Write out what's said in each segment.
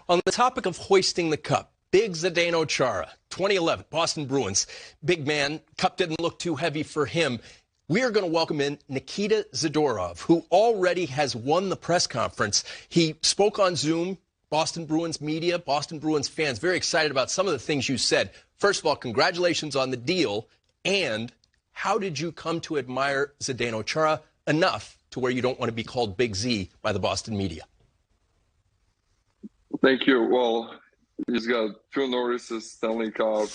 On the topic of hoisting the cup, big Zdeno Chara, 2011, Boston Bruins. Big man, cup didn't look too heavy for him. We are going to welcome in Nikita Zadorov, who already has won the press conference. He spoke on Zoom, Boston Bruins media, Boston Bruins fans, very excited about some of the things you said. First of all, congratulations on the deal. And how did you come to admire Zdeno Chara enough to where you don't want to be called Big Z by the Boston media? Thank you. Well, he's got 2 notices, Stanley Cup,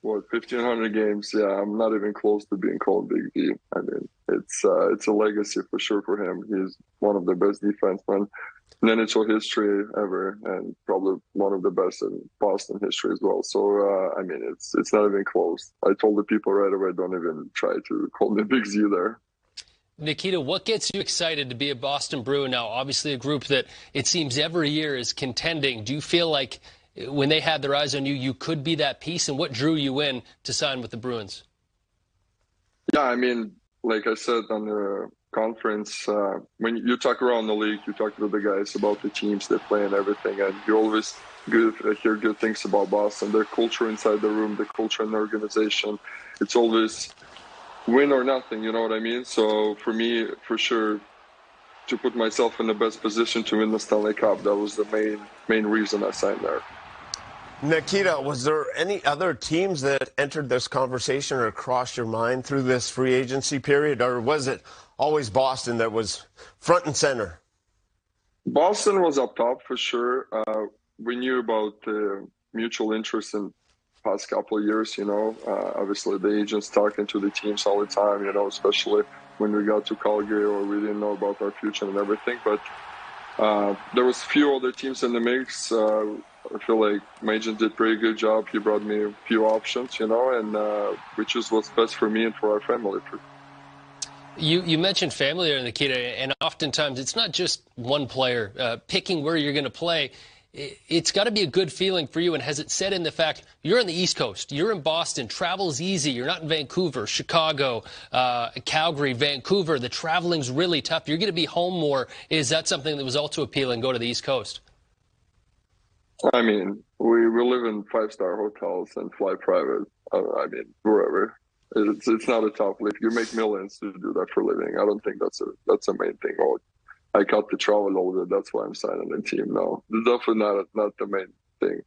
1,500 games. Yeah, I'm not even close to being called Big Z. I mean, it's a legacy for sure for him. He's one of the best defensemen in NHL history ever, and probably one of the best in Boston history as well. So, I mean, it's not even close. I told the people right away, don't even try to call me Big Z there. Nikita, what gets you excited to be a Boston Bruin now? Obviously a group that it seems every year is contending. Do you feel like when they had their eyes on you, you could be that piece? And what drew you in to sign with the Bruins? Yeah, I mean, like I said on the conference, when you talk around the league, you talk to the guys about the teams they play and everything, and you always hear good things about Boston. Their culture inside the room, the culture in the organization, it's always win or nothing, you know what I mean? So for me, for sure, to put myself in the best position to win the Stanley Cup, that was the main reason I signed there. Nikita, was there any other teams that entered this conversation or crossed your mind through this free agency period, or was it always Boston that was front and center? Boston was up top for sure. We knew about the mutual interest in past couple of years, you know. Obviously the agents talking to the teams all the time, you know, especially when we got to Calgary or we didn't know about our future and everything. But there was few other teams in the mix. I feel like my agent did a pretty good job. He brought me a few options, you know, and we chose what's best for me and for our family. You mentioned family there, Nikita, and oftentimes it's not just one player. Picking where you're going to play, it's got to be a good feeling for you. And has it set in the fact you're on the East Coast, you're in Boston, travel's easy, you're not in Vancouver, Chicago, Calgary, Vancouver, the traveling's really tough. You're going to be home more. Is that something that was also appealing, go to the East Coast? I mean, we live in 5-star hotels and fly private. I mean, wherever. It's not a top league. You make millions to do that for a living. I don't think that's a main thing. Oh, I got to travel a little bit. That's why I'm signing the team. No, it's definitely not the main thing.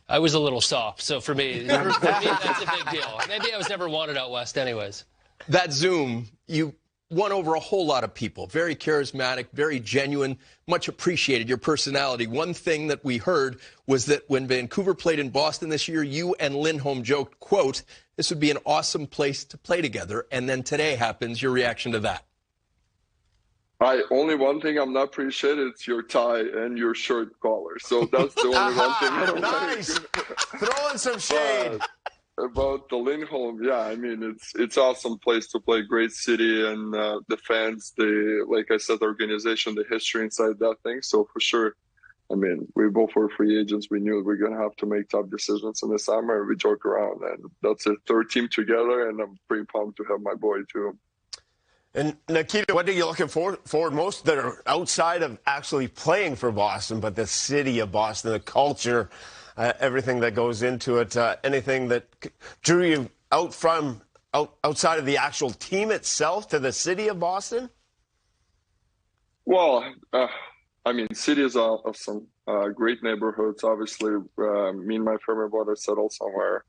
I was a little soft, so for me that's a big deal. Maybe I was never wanted out west anyways. That Zoom, you won over a whole lot of people. Very charismatic, very genuine, much appreciated, your personality. One thing that we heard was that when Vancouver played in Boston this year, you and Lindholm joked, quote, this would be an awesome place to play together. And then today happens. Your reaction to that? Only one thing I'm not appreciated, it's your tie and your shirt collar. So that's the only one thing I don't nice. Throwing some shade. About the Lindholm, yeah, I mean, it's awesome place to play, great city, and the fans, like I said, the organization, the history inside that thing. So for sure, I mean, we both were free agents. We knew we were going to have to make tough decisions in the summer. We joke around, and that's a third team together, and I'm pretty pumped to have my boy too. And Nikita, what are you looking forward most that are outside of actually playing for Boston, but the city of Boston, the culture, everything that goes into it, anything that drew you outside of the actual team itself to the city of Boston? Well, I mean, city is awesome. Great neighborhoods. Obviously, me and my former brother settled somewhere.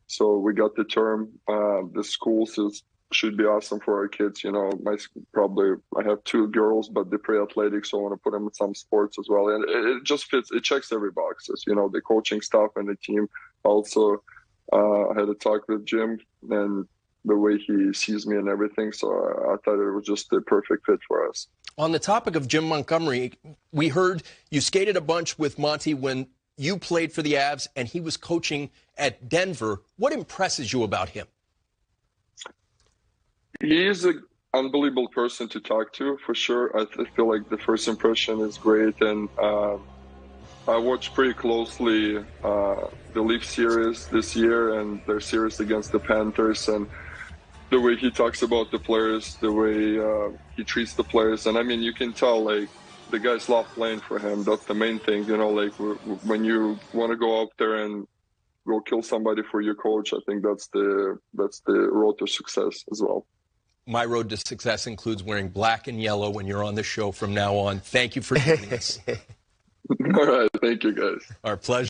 So we got the term. The schools should be awesome for our kids. You know, I have 2 girls, but they play athletics, so I want to put them in some sports as well. And it just fits. It checks every boxes. You know, the coaching staff and the team. Also, I had a talk with Jim and the way he sees me and everything. So I thought it was just the perfect fit for us. On the topic of Jim Montgomery, we heard you skated a bunch with Monty when you played for the Avs and he was coaching at Denver. What impresses you about him? He's an unbelievable person to talk to, for sure. I feel like the first impression is great. And I watched pretty closely the Leaf series this year and their series against the Panthers. And the way he talks about the players, the way he treats the players. And, I mean, you can tell, like, the guys love playing for him. That's the main thing, you know. Like when you want to go out there and go kill somebody for your coach, I think that's the road to success as well. My road to success includes wearing black and yellow when you're on the show from now on. Thank you for joining us. All right, thank you guys. Our pleasure.